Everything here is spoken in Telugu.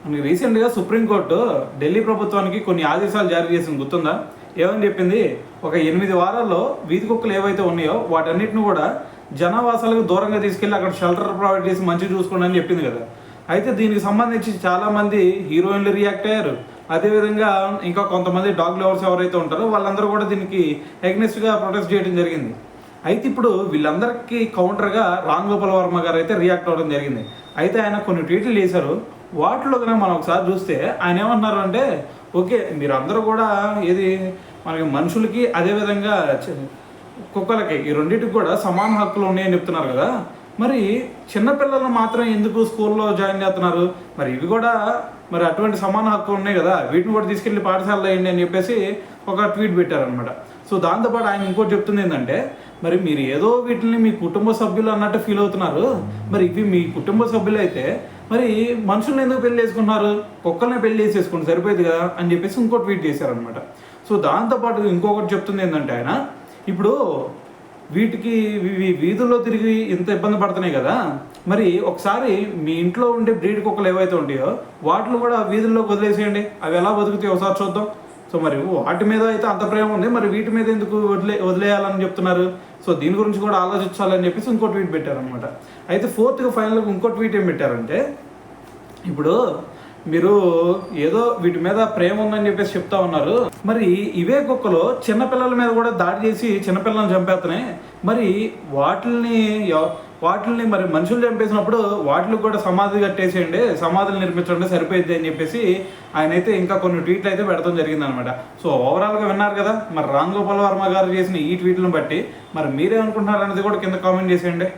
మనకి రీసెంట్గా సుప్రీంకోర్టు ఢిల్లీ ప్రభుత్వానికి కొన్ని ఆదేశాలు జారీ చేసింది, గుర్తుందా? ఏమని చెప్పింది? ఒక 8 వారాల్లో వీధి కుక్కలు ఏవైతే ఉన్నాయో వాటన్నిటిని కూడా జనావాసాలకు దూరంగా తీసుకెళ్ళి అక్కడ షెల్టర్ ప్రొవైడ్ చేసి మంచిగా చూసుకోండి అని చెప్పింది కదా. అయితే దీనికి సంబంధించి చాలామంది హీరోయిన్లు రియాక్ట్ అయ్యారు. అదేవిధంగా ఇంకా కొంతమంది డాగ్ లవర్స్ ఎవరైతే ఉంటారో వాళ్ళందరూ కూడా దీనికి ఎగ్నెస్ట్గా ప్రొటెస్ట్ చేయడం జరిగింది. అయితే ఇప్పుడు వీళ్ళందరికీ కౌంటర్గా రామ్ గోపాల్ వర్మ గారు అయితే రియాక్ట్ అవ్వడం జరిగింది. అయితే ఆయన కొన్ని ట్వీట్లు చేశారు. వాటిలో కనుక మనం ఒకసారి చూస్తే ఆయన ఏమన్నారు అంటే, ఓకే మీరు అందరూ కూడా ఏది మనకి మనుషులకి అదేవిధంగా కుక్కలకి ఈ రెండింటికి కూడా సమాన హక్కులు ఉన్నాయని చెప్తున్నారు కదా, మరి చిన్నపిల్లలను మాత్రం ఎందుకు స్కూల్లో జాయిన్ చేస్తున్నారు? మరి ఇవి కూడా మరి అటువంటి సమాన హక్కులు ఉన్నాయి కదా, వీటిని కూడా తీసుకెళ్ళి పాఠశాలలో వేయండి అని చెప్పేసి ఒక ట్వీట్ పెట్టారనమాట. సో దాంతోపాటు ఆయన ఇంకోటి చెప్తుంది ఏంటంటే, మరి మీరు ఏదో వీటిని మీ కుటుంబ సభ్యులు అన్నట్టు ఫీల్ అవుతున్నారు, మరి ఇవి మీ కుటుంబ సభ్యులు అయితే మరి మనుషుల్ని ఎందుకు పెళ్లి చేసుకున్నారు? కుక్కల్ని పెళ్లి చేసేసుకోండి సరిపోయింది కదా అని చెప్పేసి ఇంకో ట్వీట్ చేశారనమాట. సో దాంతోపాటు ఇంకొకటి చెప్తుంది ఏంటంటే ఆయన, ఇప్పుడు వీటికి వీధుల్లో తిరిగి ఇంత ఇబ్బంది పడుతున్నాయి కదా, మరి ఒకసారి మీ ఇంట్లో ఉండే బ్రీడ్ కుక్కలు ఏవైతే ఉంటాయో వాటిని కూడా వీధుల్లోకి వదిలేసేయండి, అవి ఎలా బతుకుతాయో ఒకసారి చూద్దాం. సో మరి వాటి మీద అయితే అంత ప్రేమ ఉంది, మరి వీటి మీద ఎందుకు వదిలేయాలని చెప్తున్నారు? సో దీని గురించి కూడా ఆలోచించాలని చెప్పేసి ఇంకో ట్వీట్ పెట్టారనమాట. అయితే ఫోర్త్గా ఫైనల్గా ఇంకో ట్వీట్ ఏం పెట్టారంటే, ఇప్పుడు మీరు ఏదో వీటి మీద ప్రేమ ఉందని చెప్పేసి చెప్తా ఉన్నారు, మరి ఇవే కుక్కలు చిన్నపిల్లల మీద కూడా దాడి చేసి చిన్నపిల్లలను చంపేస్తున్నాయి, మరి వాటిని మరి మనుషులు చంపేసినప్పుడు వాటికి కూడా సమాధి కట్టేసేయండి, సమాధులు నిర్మించండి సరిపోయింది అని చెప్పేసి ఆయన అయితే ఇంకా కొన్ని ట్వీట్లు అయితే పెడతాం జరిగింది అనమాట. సో ఓవరాల్గా విన్నారు కదా మరి రామ్ గోపాల్ వర్మ గారు చేసిన ఈ ట్వీట్లను బట్టి మరి మీరేమనుకుంటున్నారు అనేది కూడా కింద కామెంట్ చేసేయండి.